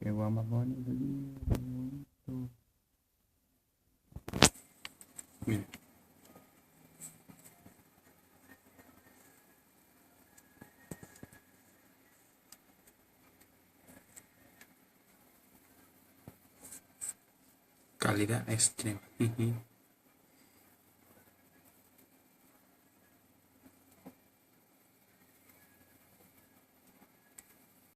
Qué guay más bonito, tío, qué bonito. Mira, calidad extrema.